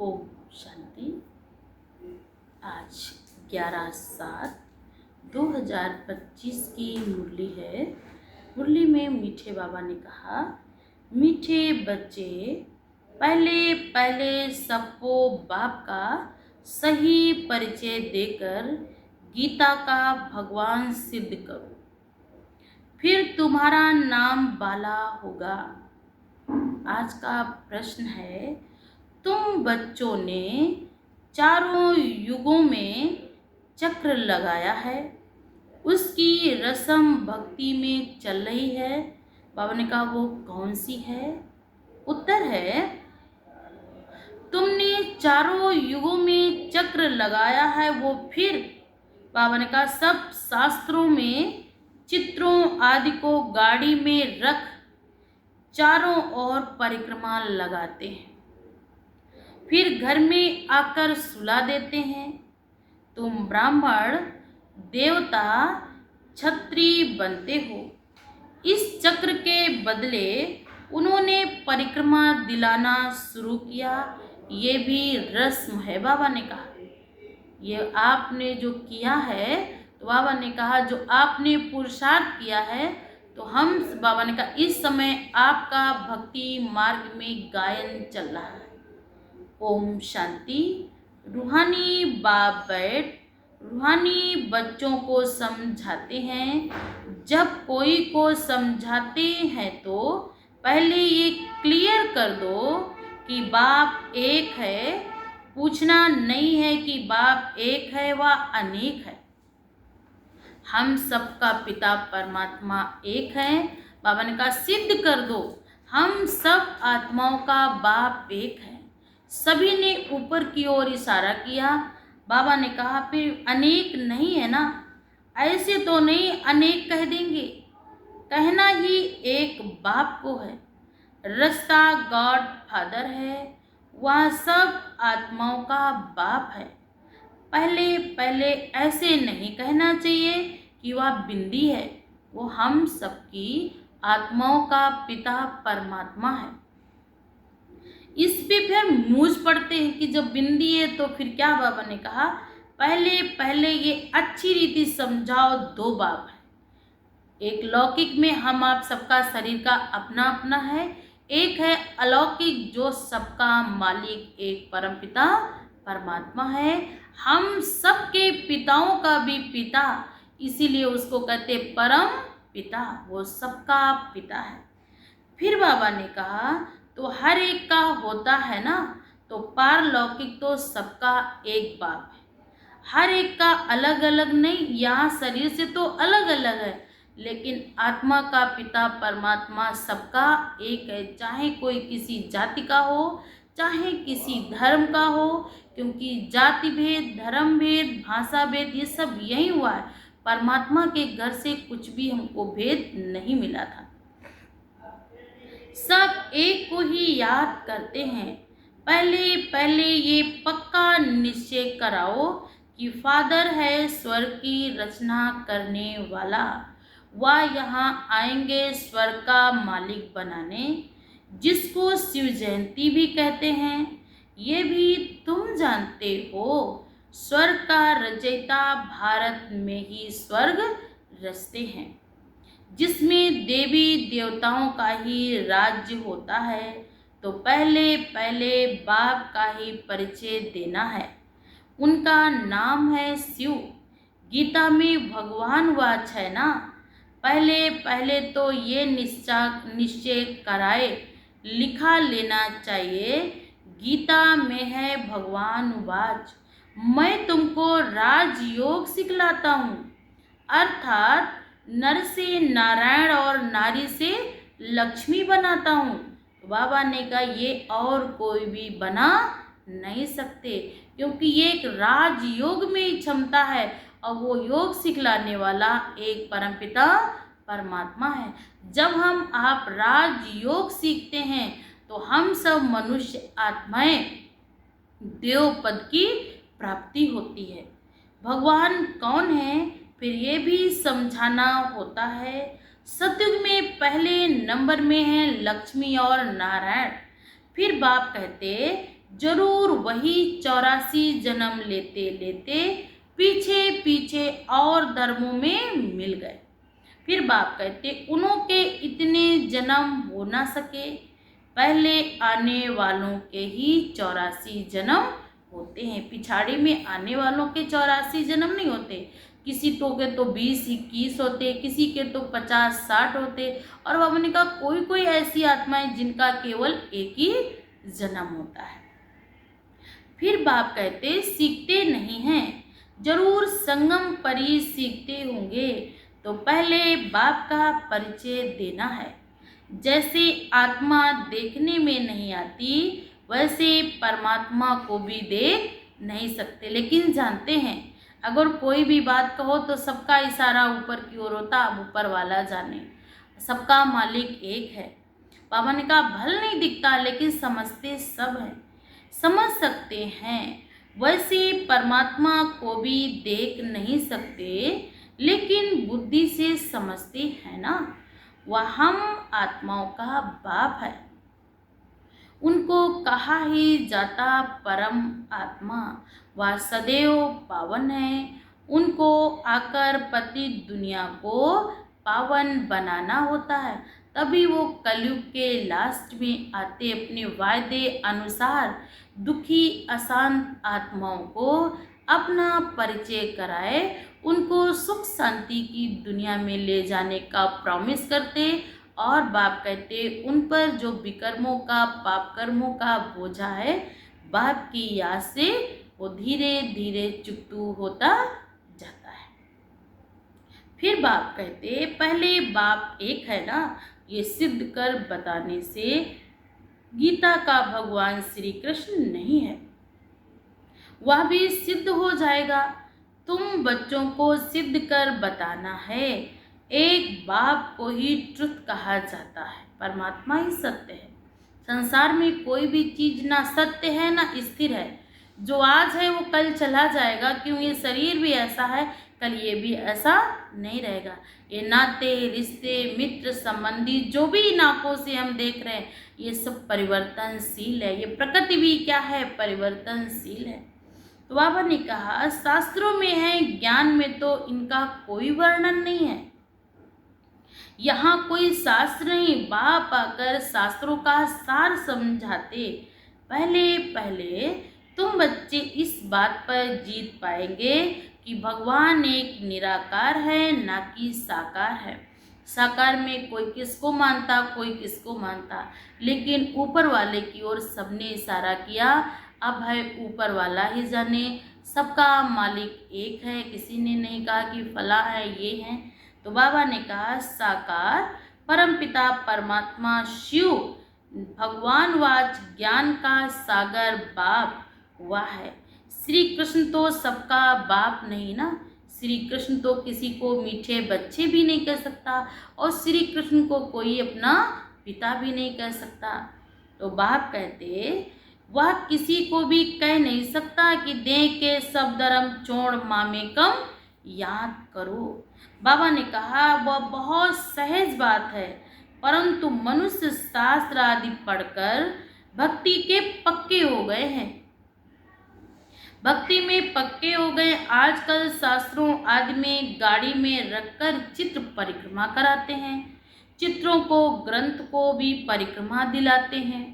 ओम शांति। आज 11/7/2025 की मुरली है। मुरली में मीठे बाबा ने कहा, मीठे बच्चे, पहले पहले सबको बाप का सही परिचय देकर गीता का भगवान सिद्ध करो, फिर तुम्हारा नाम बाला होगा। आज का प्रश्न है, तुम बच्चों ने चारों युगों में चक्र लगाया है, उसकी रस्म भक्ति में चल रही है। बाबा ने कहा वो कौन सी है? उत्तर है, तुमने चारों युगों में चक्र लगाया है वो फिर बाबा ने कहा सब शास्त्रों में चित्रों आदि को गाड़ी में रख चारों ओर परिक्रमा लगाते हैं, फिर घर में आकर सुला देते हैं। तुम ब्राह्मण देवता क्षत्रिय बनते हो। इस चक्र के बदले उन्होंने परिक्रमा दिलाना शुरू किया। ये भी रस्म है। बाबा ने कहा ये आपने जो किया है, तो बाबा ने कहा जो आपने पुरुषार्थ किया है, तो हम बाबा ने कहा इस समय आपका भक्ति मार्ग में गायन चल रहा है। ओम शांति। रूहानी बाप बैठ रूहानी बच्चों को समझाते हैं। जब कोई को समझाते हैं तो पहले ये क्लियर कर दो कि बाप एक है। पूछना नहीं है कि बाप एक है व अनेक है। हम सबका पिता परमात्मा एक है। बाबा ने कहा सिद्ध कर दो, हम सब आत्माओं का बाप एक है। सभी ने ऊपर की ओर इशारा किया। बाबा ने कहा फिर अनेक नहीं है ना? ऐसे तो नहीं अनेक कह देंगे, कहना ही एक बाप को है। रास्ता गॉड फादर है, वह सब आत्माओं का बाप है। पहले पहले ऐसे नहीं कहना चाहिए कि वह बिंदी है, वो हम सबकी आत्माओं का पिता परमात्मा है। इस पे फिर मूझ पड़ते हैं कि जब बिंदी है तो फिर क्या? बाबा ने कहा पहले पहले ये अच्छी रीति समझाओ, दो बाप है। एक लौकिक में हम आप सबका शरीर का अपना अपना है, एक है अलौकिक जो सबका मालिक एक परमपिता परमात्मा है। हम सबके पिताओं का भी पिता, इसीलिए उसको कहते परम पिता, वो सबका पिता है। फिर बाबा ने कहा तो हर एक का होता है ना, तो पारलौकिक तो सबका एक बाप है। हर एक का अलग अलग नहीं, यहाँ शरीर से तो अलग अलग है, लेकिन आत्मा का पिता परमात्मा सबका एक है। चाहे कोई किसी जाति का हो, चाहे किसी धर्म का हो, क्योंकि जाति भेद, धर्म भेद, भाषा भेद ये सब यही हुआ है। परमात्मा के घर से कुछ भी हमको भेद नहीं मिला था। सब एक को ही याद करते हैं। पहले पहले ये पक्का निश्चय कराओ कि फादर है स्वर्ग की रचना करने वाला, वह यहाँ आएंगे स्वर्ग का मालिक बनाने, जिसको शिव जयंती भी कहते हैं। ये भी तुम जानते हो, स्वर्ग का रचयिता भारत में ही स्वर्ग रचते हैं, जिसमें देवी देवताओं का ही राज्य होता है। तो पहले पहले बाप का ही परिचय देना है। उनका नाम है शिव। गीता में भगवान वाच है ना। पहले पहले तो ये निश्चय कराए लिखा लेना चाहिए, गीता में है भगवान वाच, मैं तुमको राजयोग सिखलाता हूँ, अर्थात नर से नारायण और नारी से लक्ष्मी बनाता हूँ। बाबा ने कहा ये और कोई भी बना नहीं सकते, क्योंकि ये एक राजयोग में ही क्षमता है और वो योग सिखलाने वाला एक परमपिता परमात्मा है। जब हम आप राजयोग सीखते हैं तो हम सब मनुष्य आत्माएं देव पद की प्राप्ति होती है। भगवान कौन है फिर ये भी समझाना होता है। सतयुग में पहले नंबर में है लक्ष्मी और नारायण। फिर बाप कहते, जरूर वही 84 जन्म लेते लेते पीछे पीछे और धर्मों में मिल गए। फिर बाप कहते, उन्हों के इतने जन्म हो ना सके, पहले आने वालों के ही 84 जन्म होते हैं, पिछाड़ी में आने वालों के 84 जन्म नहीं होते। किसी तो के तो 20-21 होते, किसी के तो 50-60 होते। और बाबा ने कहा कोई कोई ऐसी आत्माएं जिनका केवल एक ही जन्म होता है। फिर बाप कहते, सीखते नहीं हैं, जरूर संगम पर ही सीखते होंगे, तो पहले बाप का परिचय देना है। जैसे आत्मा देखने में नहीं आती, वैसे परमात्मा को भी देख नहीं सकते, लेकिन जानते हैं। अगर कोई भी बात कहो तो सबका इशारा ऊपर की ओर होता, अब ऊपर वाला जाने, सबका मालिक एक है। बाबा ने कहा भल नहीं दिखता, लेकिन समझते सब है, समझ सकते हैं। वैसे परमात्मा को भी देख नहीं सकते, लेकिन बुद्धि से समझते हैं ना। वह हम आत्माओं का बाप है। उनको कहा ही जाता परम आत्मा, वह सदैव पावन है। उनको आकर पतित दुनिया को पावन बनाना होता है, तभी वो कलयुग के लास्ट में आते अपने वायदे अनुसार दुखी अशांत आत्माओं को अपना परिचय कराए, उनको सुख शांति की दुनिया में ले जाने का प्रॉमिस करते। और बाप कहते, उन पर जो विकर्मों का पाप कर्मों का बोझा है, बाप की याद से वो धीरे धीरे चुकतू होता जाता है। फिर बाप कहते, पहले बाप एक है ना, ये सिद्ध कर बताने से गीता का भगवान श्री कृष्ण नहीं है, वह भी सिद्ध हो जाएगा। तुम बच्चों को सिद्ध कर बताना है। एक बाप को ही ट्रुथ कहा जाता है, परमात्मा ही सत्य है। संसार में कोई भी चीज ना सत्य है ना स्थिर है। जो आज है वो कल चला जाएगा, क्यों ये शरीर भी ऐसा है, कल ये भी ऐसा नहीं रहेगा। ये नाते रिश्ते मित्र संबंधी जो भी इन आंखों से हम देख रहे हैं, ये सब परिवर्तनशील है। ये प्रकृति भी क्या है, परिवर्तनशील है। तो बाबा ने कहा शास्त्रों में है, ज्ञान में तो इनका कोई वर्णन नहीं है। यहाँ कोई शास्त्र नहीं, बाप आकर शास्त्रों का सार समझाते। पहले पहले तुम बच्चे इस बात पर जीत पाएंगे कि भगवान एक निराकार है, ना कि साकार है। साकार में कोई किसको मानता, कोई किसको मानता, लेकिन ऊपर वाले की ओर सबने इशारा किया। अब है ऊपर वाला ही जाने, सबका मालिक एक है। किसी ने नहीं कहा कि फला है, ये है। तो बाबा ने कहा साकार परमपिता परमात्मा शिव भगवान वाच ज्ञान का सागर बाप हुआ है। श्री कृष्ण तो सबका बाप नहीं ना। श्री कृष्ण तो किसी को मीठे बच्चे भी नहीं कह सकता, और श्री कृष्ण को कोई अपना पिता भी नहीं कह सकता। तो बाप कहते, वह किसी को भी कह नहीं सकता कि दे के सब धर्म छोड़ मामे कम याद करो। बाबा ने कहा वह बहुत सहज बात है, परंतु मनुष्य शास्त्र आदि पढ़कर भक्ति के पक्के हो गए हैं, भक्ति में पक्के हो गए। आजकल शास्त्रों आदि में गाड़ी में रखकर चित्र परिक्रमा कराते हैं, चित्रों को ग्रंथ को भी परिक्रमा दिलाते हैं,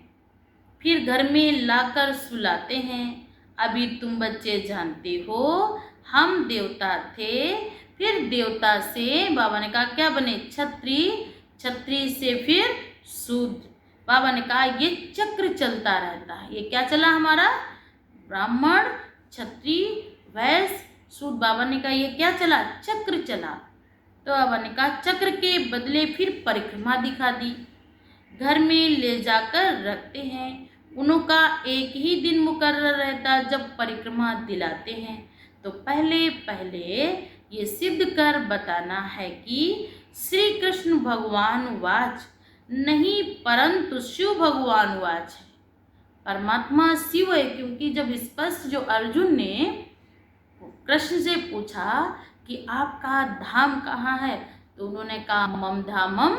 फिर घर में लाकर सुलाते हैं। अभी तुम बच्चे जानते हो हम देवता थे, फिर देवता से बाबा ने कहा क्या बने, छत्री, छत्री से फिर शूद्र। बाबा ने कहा ये चक्र चलता रहता है। ये क्या चला हमारा, ब्राह्मण, छत्री, वैश्य, शूद्र। बाबा ने कहा ये क्या चला, चक्र चला। तो बाबा ने कहा चक्र के बदले फिर परिक्रमा दिखा दी, घर में ले जाकर रखते हैं। उनका एक ही दिन मुकर्रर रहता जब परिक्रमा दिलाते हैं। तो पहले पहले ये सिद्ध कर बताना है कि श्री कृष्ण भगवान वाच नहीं, परंतु शिव भगवान वाच है। परमात्मा शिव है, क्योंकि जब स्पष्ट जो अर्जुन ने कृष्ण से पूछा कि आपका धाम कहाँ है, तो उन्होंने कहा मम धामम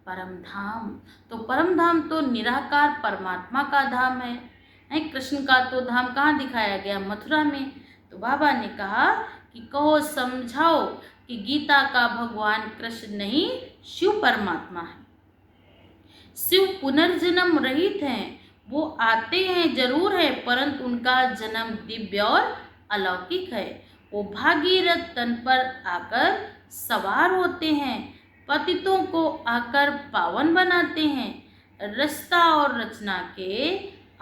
परम धाम। तो परम धाम तो निराकार परमात्मा का धाम है। कृष्ण का तो धाम कहाँ दिखाया गया? मथुरा में। तो बाबा ने कहा कि कहो समझाओ कि गीता का भगवान कृष्ण नहीं, शिव परमात्मा है। शिव पुनर्जन्म रहित हैं, वो आते हैं जरूर है, परंतु उनका जन्म दिव्य और अलौकिक है। वो भागीरथ तन पर आकर सवार होते हैं, पतितों को आकर पावन बनाते हैं, रचता और रचना के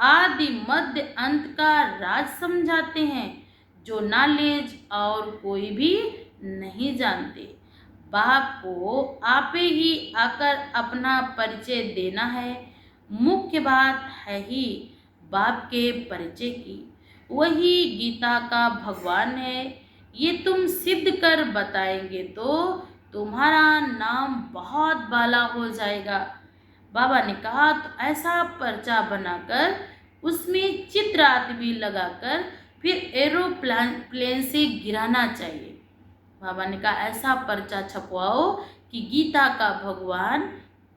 आदि मध्य अंत का राज समझाते हैं, जो नॉलेज और कोई भी नहीं जानते। बाप को आपे ही आकर अपना परिचय देना है। मुख्य बात है ही बाप के परिचय की। वही गीता का भगवान है। ये तुम सिद्ध कर बताएंगे तो तुम्हारा नाम बहुत बाला हो जाएगा। बाबा ने कहा तो ऐसा पर्चा बनाकर उसमें चित्र आदि भी लगाकर फिर एरोप्लेन से गिराना चाहिए। बाबा ने कहा ऐसा पर्चा छपवाओ कि गीता का भगवान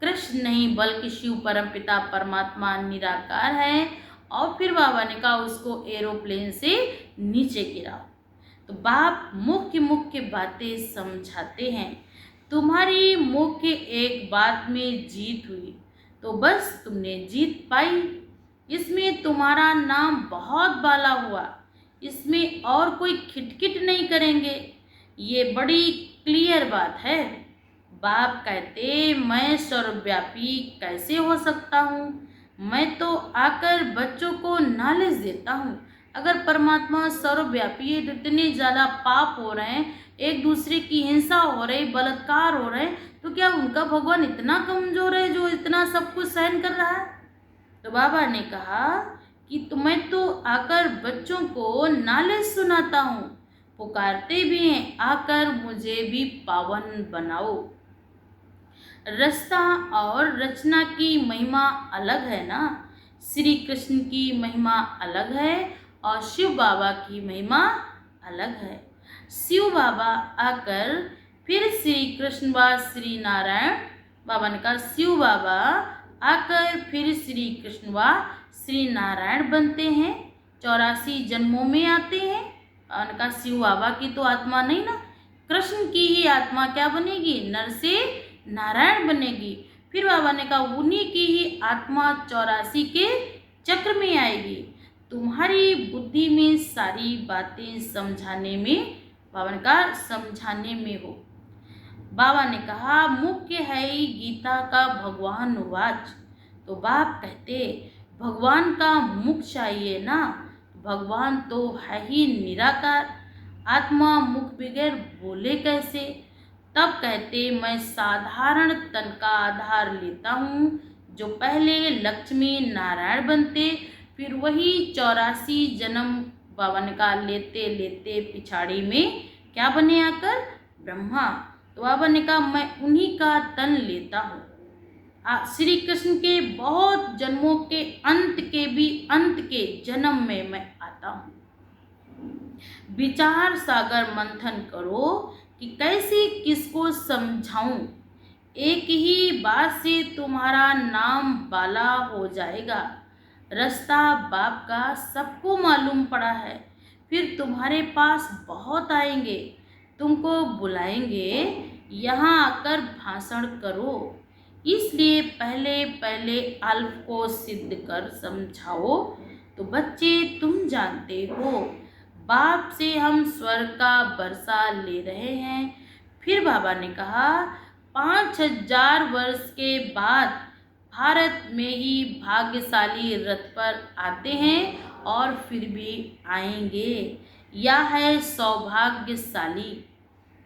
कृष्ण नहीं बल्कि शिव परमपिता परमात्मा निराकार है। और फिर बाबा ने कहा उसको एरोप्लेन से नीचे गिराओ। तो बाप मुख्य मुख्य बातें समझाते हैं। तुम्हारी मुख्य एक बात में जीत हुई तो बस तुमने जीत पाई। इसमें तुम्हारा नाम बहुत बाला हुआ, इसमें और कोई खिटखिट नहीं करेंगे। ये बड़ी क्लियर बात है। बाप कहते मैं सर्वव्यापी कैसे हो सकता हूँ? मैं तो आकर बच्चों को नॉलेज देता हूँ। अगर परमात्मा सर्वव्यापी है तो इतने ज़्यादा पाप हो रहे हैं, एक दूसरे की हिंसा हो रही, बलात्कार हो रहे हैं, तो क्या उनका भगवान इतना कमज़ोर है जो इतना सब कुछ सहन कर रहा है? तो बाबा ने कहा कि मैं तो आकर बच्चों को नॉलेज सुनाता हूँ, पुकारते भी हैं आकर मुझे भी पावन बनाओ। रचना और रचना की महिमा अलग है ना। श्री कृष्ण की महिमा अलग है और शिव बाबा की महिमा अलग है। शिव बाबा आकर फिर श्री कृष्ण व श्री नारायण, बाबा ने कहा शिव बाबा आकर फिर श्री कृष्ण व श्री नारायण बनते हैं, 84 जन्मों में आते हैं। उनका शिव बाबा की तो आत्मा नहीं ना, कृष्ण की ही आत्मा क्या बनेगी? नर से नारायण बनेगी। फिर बाबा ने कहा उन्हीं की ही आत्मा 84 के चक्र में आएगी। तुम्हारी बुद्धि में सारी बातें समझाने में, बाबा ने कहा समझाने में हो। बाबा ने कहा मुख्य है ही गीता का भगवान वाच। तो बाप कहते भगवान का मुख चाहिए ना। भगवान तो है ही निराकार, आत्मा मुख बगैर बोले कैसे? तब कहते मैं साधारण तन का आधार लेता हूँ, जो पहले लक्ष्मी नारायण बनते, फिर वही 84 जन्म बाबा ने कहा लेते लेते पिछाड़ी में क्या बने आकर? ब्रह्मा। तो बाबा ने कहा मैं उन्हीं का तन लेता हूँ। श्री कृष्ण के बहुत जन्मों के अंत के जन्म में मैं आता हूँ। विचार सागर मंथन करो कि कैसे किसको समझाऊं। एक ही बात से तुम्हारा नाम बाला हो जाएगा। रास्ता बाप का सबको मालूम पड़ा है। फिर तुम्हारे पास बहुत आएंगे, तुमको बुलाएंगे यहाँ आकर भाषण करो। इसलिए पहले पहले अल्प को सिद्ध कर समझाओ। तो बच्चे तुम जानते हो बाप से हम स्वर्ग का वर्षा ले रहे हैं। फिर बाबा ने कहा 5000 वर्ष के बाद भारत में ही भाग्यशाली रथ पर आते हैं और फिर भी आएंगे। यह है सौभाग्यशाली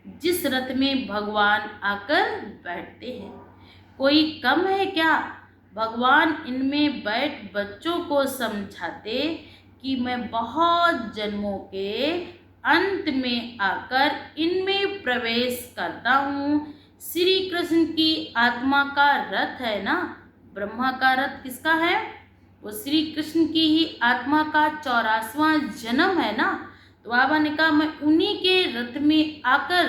जिस रथ में भगवान आकर बैठते हैं। कोई कम है क्या? भगवान इनमें बैठ बच्चों को समझाते कि मैं बहुत जन्मों के अंत में आकर इनमें प्रवेश करता हूँ। श्री कृष्ण की आत्मा का रथ है ना। ब्रह्मा का रथ किसका है? वो श्री कृष्ण की ही आत्मा का 84वां जन्म है ना। तो बाबा ने कहा मैं उन्हीं के रथ में आकर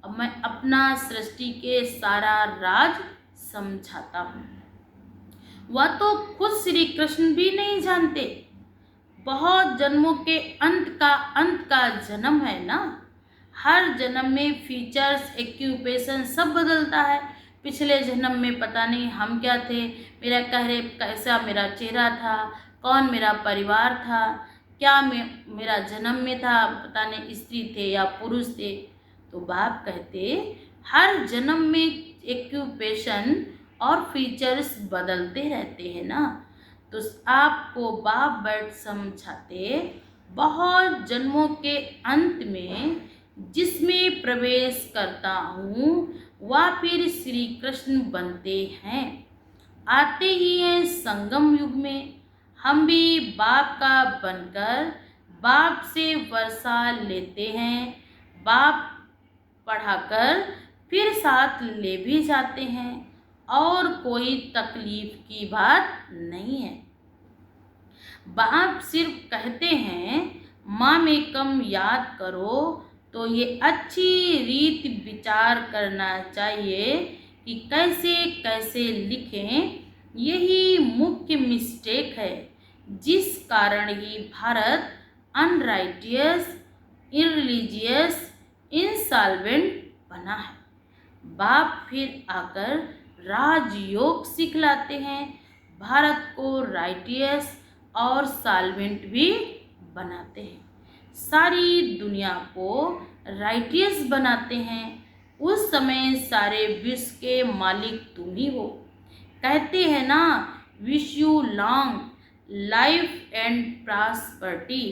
अब मैं अपना सृष्टि के सारा राज समझाता हूँ। वह तो खुद श्री कृष्ण भी नहीं जानते। बहुत जन्मों के अंत का जन्म है ना। हर जन्म में फीचर्स, एक्यूपेशन सब बदलता है। पिछले जन्म में पता नहीं हम क्या थे, कैसा मेरा चेहरा था, कौन मेरा परिवार था, क्या मेरा जन्म में था, पता नहीं स्त्री थे या पुरुष थे। तो बाप कहते हर जन्म में एक्यूपेशन और फीचर्स बदलते रहते हैं ना। तो आपको बाप बैठ समझाते बहुत जन्मों के अंत में जिसमें प्रवेश करता हूँ वह फिर श्री कृष्ण बनते हैं। आते ही हैं संगम युग में, हम भी बाप का बनकर बाप से वर्षा लेते हैं। बाप पढ़ाकर फिर साथ ले भी जाते हैं और कोई तकलीफ की बात नहीं है। बाप सिर्फ कहते हैं माँ में कम याद करो, तो ये अच्छी रीत विचार करना चाहिए कि कैसे कैसे लिखें। यही मुख्य मिस्टेक है जिस कारण ही भारत अनराइटियस, इररिलीजियस, इंसॉल्वेंट बना है। बाप फिर आकर राजयोग सिखलाते हैं, भारत को राइटियस और सॉल्वेंट भी बनाते हैं, सारी दुनिया को राइटियस बनाते हैं। उस समय सारे विश्व के मालिक तुम ही हो। कहते हैं ना, wish you long life and prosperity.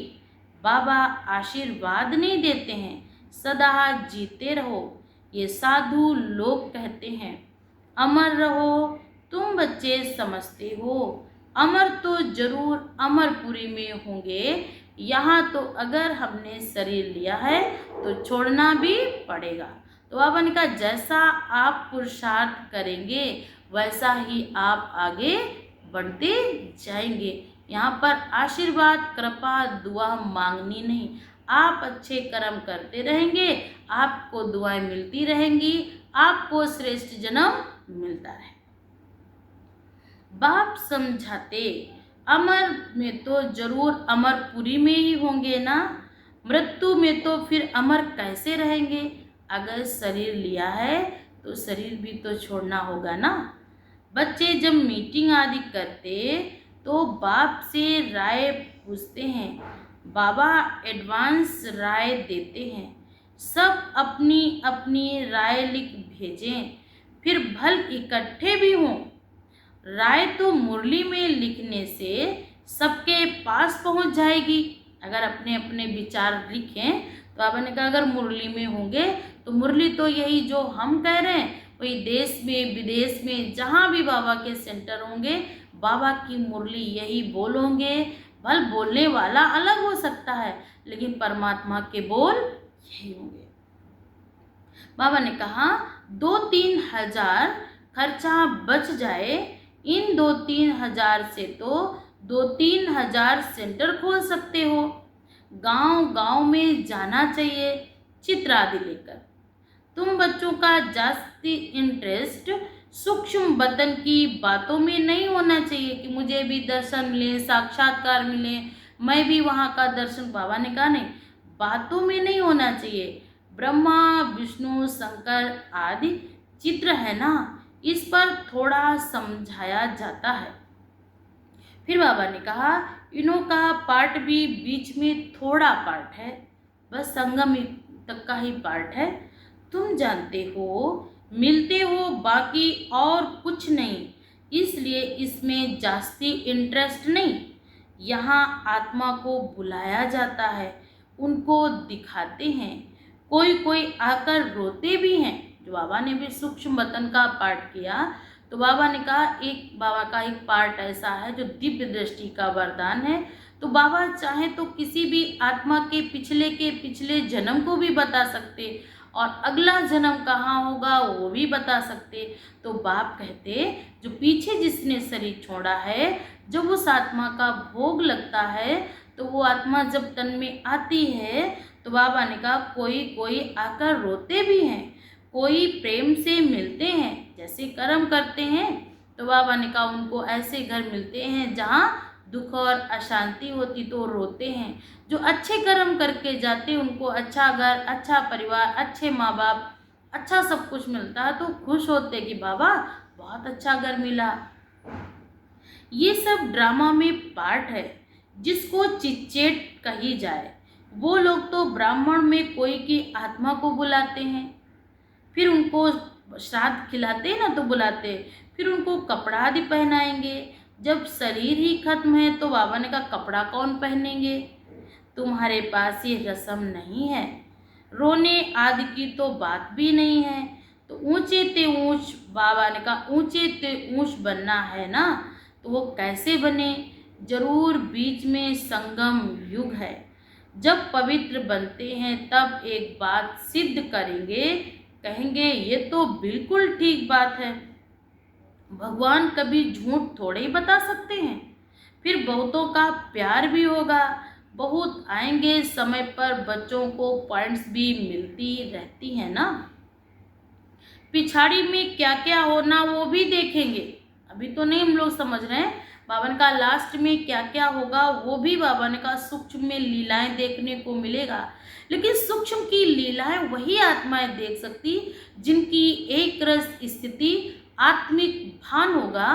बाबा आशीर्वाद नहीं देते हैं, सदा जीते रहो। ये साधु लोग कहते हैं अमर रहो। तुम बच्चे समझते हो अमर तो जरूर अमरपुरी में होंगे। यहाँ तो अगर हमने शरीर लिया है तो छोड़ना भी पड़ेगा। तो बाबा ने कहा जैसा आप पुरुषार्थ करेंगे वैसा ही आप आगे बढ़ते जाएंगे। यहाँ पर आशीर्वाद, कृपा, दुआ मांगनी नहीं। आप अच्छे कर्म करते रहेंगे, आपको दुआएं मिलती रहेंगी, आपको श्रेष्ठ जन्म मिलता रहे। बाप समझाते अमर में तो जरूर अमरपुरी में ही होंगे ना। मृत्यु में तो फिर अमर कैसे रहेंगे। अगर शरीर लिया है तो शरीर भी तो छोड़ना होगा ना। बच्चे जब मीटिंग आदि करते तो बाप से राय पूछते हैं। बाबा एडवांस राय देते हैं। सब अपनी अपनी राय लिख भेजें, फिर भल इकट्ठे भी हों। राय तो मुरली में लिखने से सबके पास पहुंच जाएगी। अगर अपने अपने विचार लिखें तो आपने कहा अगर मुरली में होंगे तो मुरली तो यही जो हम कह रहे हैं वही देश में विदेश में जहाँ भी बाबा के सेंटर होंगे बाबा की मुरली यही बोलोगे। भल बोलने वाला अलग हो सकता है लेकिन परमात्मा के बोल यही होंगे। बाबा ने कहा 2-3 हजार खर्चा बच जाए। इन 2-3 हजार से तो 2-3 हजार सेंटर खोल सकते हो। गांव गांव में जाना चाहिए चित्र आदि लेकर। तुम बच्चों का जास्ती इंटरेस्ट सूक्ष्म वतन की बातों में नहीं होना चाहिए कि मुझे भी दर्शन मिले, साक्षात्कार मिले, मैं भी वहाँ का दर्शन। बाबा ने कहा नहीं, बातों में नहीं होना चाहिए। ब्रह्मा, विष्णु, शंकर आदि चित्र है ना, इस पर थोड़ा समझाया जाता है। फिर बाबा ने कहा इन्हों का पार्ट भी बीच में थोड़ा पार्ट है, बस संगम तक का ही पार्ट है। तुम जानते हो मिलते हो, बाकी और कुछ नहीं, इसलिए इसमें जास्ती इंटरेस्ट नहीं। यहाँ आत्मा को बुलाया जाता है, उनको दिखाते हैं, कोई कोई आकर रोते भी हैं। जो बाबा ने भी सूक्ष्म वतन का पाठ किया तो बाबा ने कहा एक बाबा का एक पार्ट ऐसा है जो दिव्य दृष्टि का वरदान है। तो बाबा चाहे तो किसी भी आत्मा के पिछले जन्म को भी बता सकते और अगला जन्म कहाँ होगा वो भी बता सकते। तो बाप कहते जो पीछे जिसने शरीर छोड़ा है, जब उस आत्मा का भोग लगता है तो वो आत्मा जब तन में आती है तो बाबा ने कहा कोई कोई आकर रोते भी हैं, कोई प्रेम से मिलते हैं, जैसे कर्म करते हैं, तो बाबा ने कहा उनको ऐसे घर मिलते हैं जहाँ दुख और अशांति होती तो रोते हैं। जो अच्छे कर्म करके जाते हैं उनको अच्छा घर, अच्छा परिवार, अच्छे माँ बाप, अच्छा सब कुछ मिलता है तो खुश होते कि बाबा बहुत अच्छा घर मिला। ये सब ड्रामा में पार्ट है जिसको चिचेट कही जाए। वो लोग तो ब्राह्मण में कोई की आत्मा को बुलाते हैं, फिर उनको श्राद्ध खिलाते हैं ना तो बुलाते हैं, फिर उनको कपड़ा आदि पहनाएंगे। जब शरीर ही खत्म है तो बाबा ने कहा कपड़ा कौन पहनेंगे, तुम्हारे पास ये रस्म नहीं है। रोने आदि की तो बात भी नहीं है। तो ऊंचे ते ऊंच, बाबा ने कहा ऊंचे ते ऊंच बनना है ना, तो वो कैसे बने, जरूर बीच में संगम युग है। जब पवित्र बनते हैं तब एक बात सिद्ध करेंगे, कहेंगे ये तो बिल्कुल ठीक बात है। भगवान कभी झूठ थोड़े ही बता सकते हैं। फिर बहुतों का प्यार भी होगा, बहुत आएंगे समय पर, बच्चों को पॉइंट्स भी मिलती रहती है ना। पिछाड़ी में क्या क्या होना वो भी देखेंगे, अभी तो नहीं हम लोग समझ रहे हैं। बाबा ने कहा लास्ट में क्या क्या होगा वो भी बाबा ने कहा सूक्ष्म में लीलाएं देखने को मिलेगा। लेकिन सूक्ष्म की लीलाएं वही आत्माएं देख सकती जिनकी एक रस स्थिति आत्मिक भान होगा।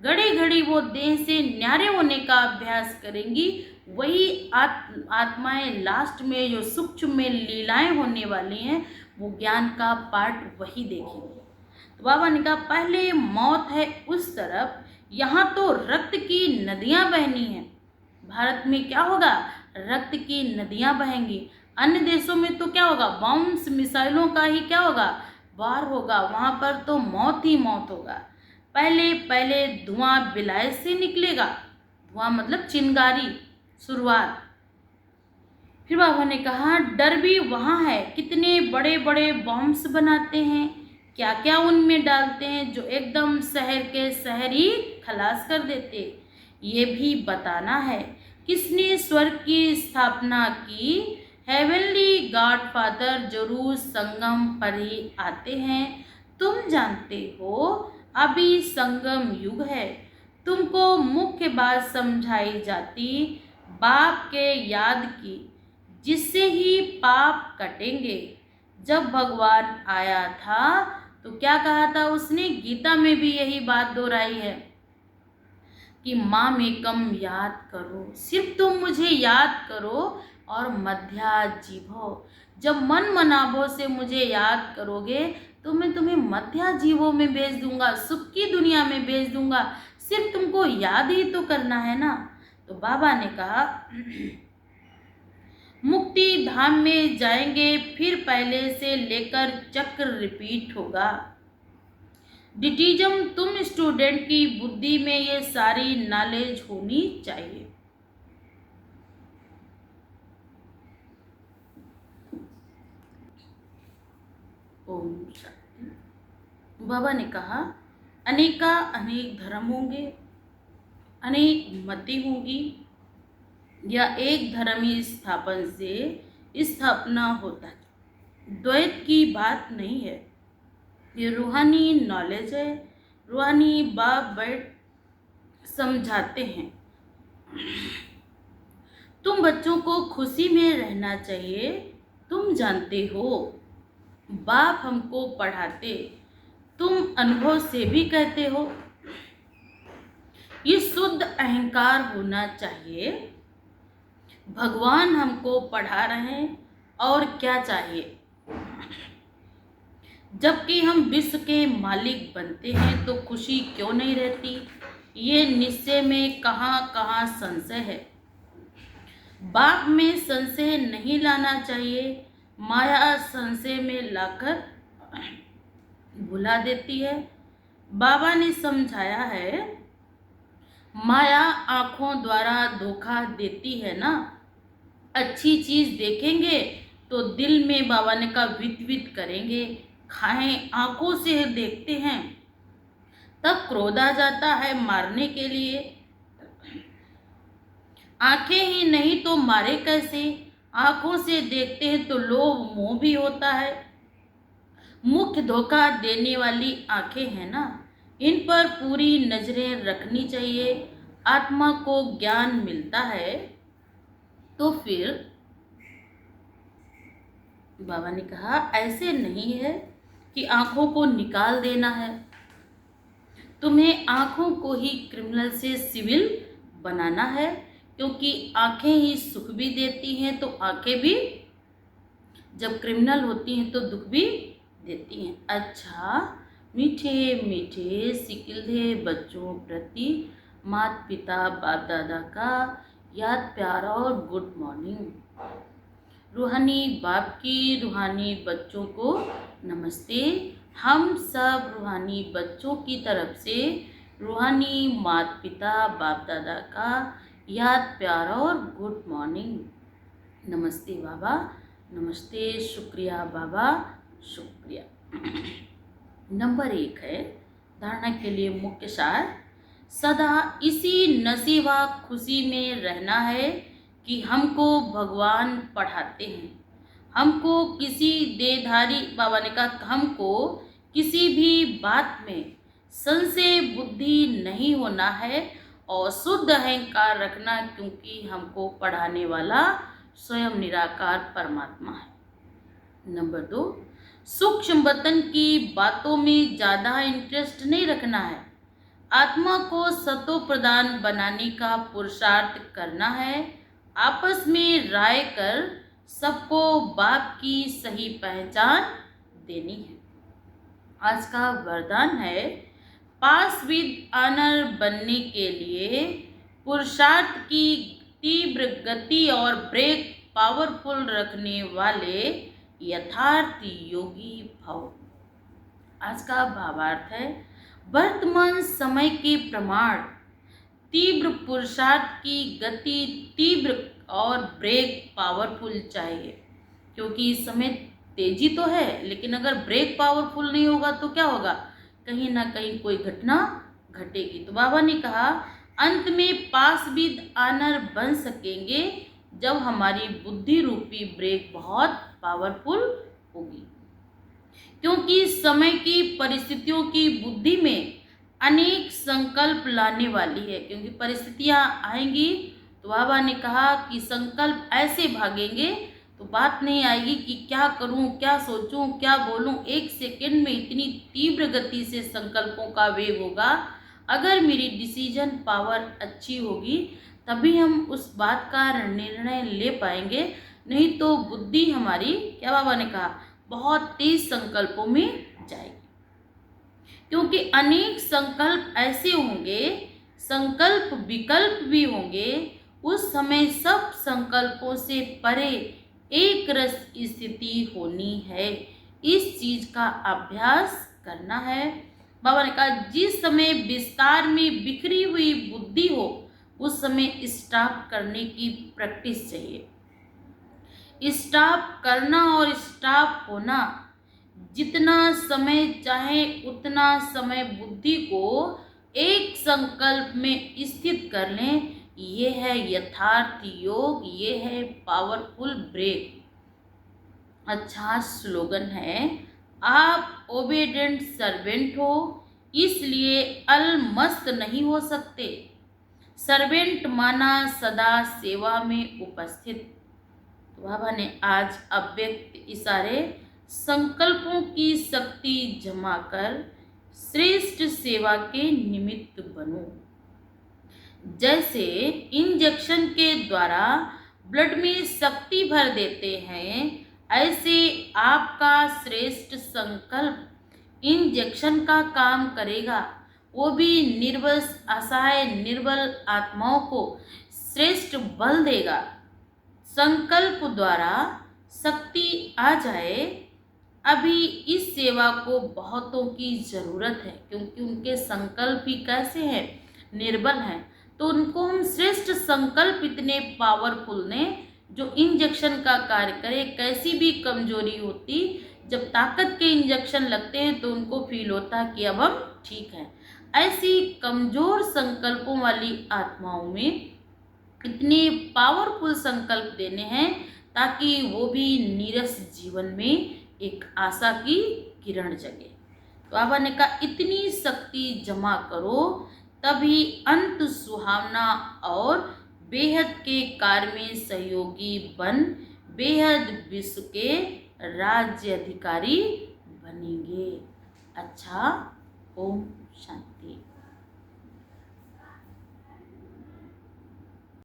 घड़ी घड़ी वो देह से न्यारे होने का अभ्यास करेंगी। वही आत्माएं लास्ट में जो सूक्ष्म में लीलाएं होने वाली हैं वो ज्ञान का पाठ वही देखेंगे। तो बाबा ने कहा पहले मौत है उस तरफ, यहाँ तो रक्त की नदियाँ बहनी हैं। भारत में क्या होगा, रक्त की नदियाँ बहेंगी। अन्य देशों में तो क्या होगा, बॉम्ब्स मिसाइलों का ही क्या होगा, वार होगा। वहाँ पर तो मौत ही मौत होगा। पहले पहले धुआं विलायत से निकलेगा, धुआं मतलब चिंगारी शुरुआत। फिर बाबा ने कहा डर भी वहाँ है, कितने बड़े बड़े बॉम्ब्स बनाते हैं, क्या क्या उनमें डालते हैं जो एकदम शहर के शहर ही खलास कर देते। ये भी बताना है किसने स्वर्ग की स्थापना की। हेवनली गॉडफादर जरूर संगम पर ही आते हैं। तुम जानते हो अभी संगम युग है। तुमको मुख्य बात समझाई जाती बाप के याद की, जिससे ही पाप कटेंगे। जब भगवान आया था तो क्या कहा था उसने, गीता में भी यही बात दोहराई है कि माँ में कम याद करो, सिर्फ तुम मुझे याद करो और मध्या जीवो। जब मन मनाभो से मुझे याद करोगे तो मैं तुम्हें मध्या जीवों में भेज दूंगा, सुख की दुनिया में भेज दूंगा। सिर्फ तुमको याद ही तो करना है ना। तो बाबा ने कहा मुक्ति धाम में जाएंगे, फिर पहले से लेकर चक्र रिपीट होगा। डिटिज्म तुम स्टूडेंट की बुद्धि में ये सारी नॉलेज होनी चाहिए। ओम शांति। बाबा ने कहा अनेका अनेक धर्म होंगे, अनेक मतें होंगी, या एक धर्म ही स्थापन से स्थापना होता है। द्वैत की बात नहीं है, ये रूहानी नॉलेज है। रूहानी बाप बैठ समझाते हैं। तुम बच्चों को खुशी में रहना चाहिए। तुम जानते हो बाप हमको पढ़ाते, तुम अनुभव से भी कहते हो। ये शुद्ध अहंकार होना चाहिए। भगवान हमको पढ़ा रहे हैं और क्या चाहिए। जबकि हम विश्व के मालिक बनते हैं तो खुशी क्यों नहीं रहती। ये निश्चय में कहाँ कहाँ संशय है। बाप में संशय नहीं लाना चाहिए, माया संशय में लाकर भुला देती है। बाबा ने समझाया है माया आँखों द्वारा धोखा देती है ना। अच्छी चीज़ देखेंगे तो दिल में बाबा ने कहा वित वित करेंगे। खाएं, आँखों से देखते हैं तब क्रोध आ जाता है मारने के लिए। आंखें ही नहीं तो मारे कैसे। आँखों से देखते हैं तो लोभ मोह भी होता है। मुख्य धोखा देने वाली आंखें हैं ना, इन पर पूरी नजरें रखनी चाहिए। आत्मा को ज्ञान मिलता है तो फिर बाबा ने कहा ऐसे नहीं है कि आंखों को निकाल देना है। तुम्हें आंखों को ही क्रिमिनल से सिविल बनाना है, क्योंकि आंखें ही सुख भी देती हैं, तो आंखें भी जब क्रिमिनल होती हैं तो दुख भी देती हैं। अच्छा, मीठे मीठे सिकिलधे बच्चों प्रति माता पिता बाप दादा का याद प्यार और गुड मॉर्निंग। रूहानी बाप की रूहानी बच्चों को नमस्ते। हम सब रूहानी बच्चों की तरफ से रूहानी माता पिता बाप दादा का याद प्यार और गुड मॉर्निंग। नमस्ते बाबा, नमस्ते, शुक्रिया बाबा, शुक्रिया। नंबर 1 है धारणा के लिए मुख्य सार। सदा इसी नसीबा खुशी में रहना है कि हमको भगवान पढ़ाते हैं। हमको किसी देहधारी, बाबा ने कहा हमको किसी भी बात में संशय बुद्धि नहीं होना है और शुद्ध अहंकार रखना, क्योंकि हमको पढ़ाने वाला स्वयं निराकार परमात्मा है। नंबर 2, सूक्ष्म वतन की बातों में ज़्यादा इंटरेस्ट नहीं रखना है। आत्मा को सतो प्रदान बनाने का पुरुषार्थ करना है। आपस में राय कर सबको बाप की सही पहचान देनी है। आज का वरदान है पास विद ऑनर बनने के लिए पुरुषार्थ की तीव्र गति और ब्रेक पावरफुल रखने वाले यथार्थ योगी भव। आज का भावार्थ है वर्तमान समय के प्रमाण तीव्र पुरुषार्थ की गति तीव्र और ब्रेक पावरफुल चाहिए, क्योंकि इस समय तेजी तो है, लेकिन अगर ब्रेक पावरफुल नहीं होगा तो क्या होगा, कहीं ना कहीं कोई घटना घटेगी। तो बाबा ने कहा अंत में पास विद ऑनर बन सकेंगे जब हमारी बुद्धि रूपी ब्रेक बहुत पावरफुल होगी, क्योंकि समय की परिस्थितियों की बुद्धि में अनेक संकल्प लाने वाली है। क्योंकि परिस्थितियां आएंगी तो बाबा ने कहा कि संकल्प ऐसे भागेंगे तो बात नहीं आएगी कि क्या करूं, क्या सोचूं, क्या बोलूं। एक सेकंड में इतनी तीव्र गति से संकल्पों का वेग होगा। अगर मेरी डिसीजन पावर अच्छी होगी तभी हम उस बात का निर्णय ले पाएंगे, नहीं तो बुद्धि हमारी, क्या बाबा ने कहा, बहुत तेज संकल्पों में जाएगी। क्योंकि अनेक संकल्प ऐसे होंगे, संकल्प विकल्प भी होंगे, उस समय सब संकल्पों से परे एक रस स्थिति होनी है। इस चीज का अभ्यास करना है। बाबा ने कहा जिस समय विस्तार में बिखरी हुई बुद्धि हो उस समय स्टॉप करने की प्रैक्टिस चाहिए। स्टॉप करना और स्टॉप होना, जितना समय चाहे उतना समय बुद्धि को एक संकल्प में स्थित कर लें, ये है यथार्थ योग, ये है पावरफुल ब्रेक। अच्छा स्लोगन है आप ओबेडेंट सर्वेंट हो, इसलिए अलमस्त नहीं हो सकते। सर्वेंट माना सदा सेवा में उपस्थित। तो बाबा ने आज अव्यक्त इशारे संकल्पों की शक्ति जमा कर श्रेष्ठ सेवा के निमित्त बनो। जैसे इंजेक्शन के द्वारा ब्लड में शक्ति भर देते हैं, ऐसे आपका श्रेष्ठ संकल्प इंजेक्शन का काम करेगा। वो भी निर्बल असहाय निर्बल आत्माओं को श्रेष्ठ बल देगा। संकल्प द्वारा शक्ति आ जाए। अभी इस सेवा को बहुतों की ज़रूरत है, क्योंकि उनके संकल्प ही कैसे हैं, निर्बल हैं। तो उनको हम श्रेष्ठ संकल्प इतने पावरफुल ने जो इंजेक्शन का कार्य करे। कैसी भी कमजोरी होती, जब ताकत के इंजेक्शन लगते हैं तो उनको फील होता है कि अब हम ठीक हैं। ऐसी कमजोर संकल्पों वाली आत्माओं में इतने पावरफुल संकल्प देने हैं ताकि वो भी नीरस जीवन में एक आशा की किरण जगे। बाबा ने कहा इतनी शक्ति जमा करो तभी अंत सुहावना और बेहद के कार्य में सहयोगी बन बेहद विश्व के राज्य अधिकारी बनेंगे। अच्छा, ओम शांति।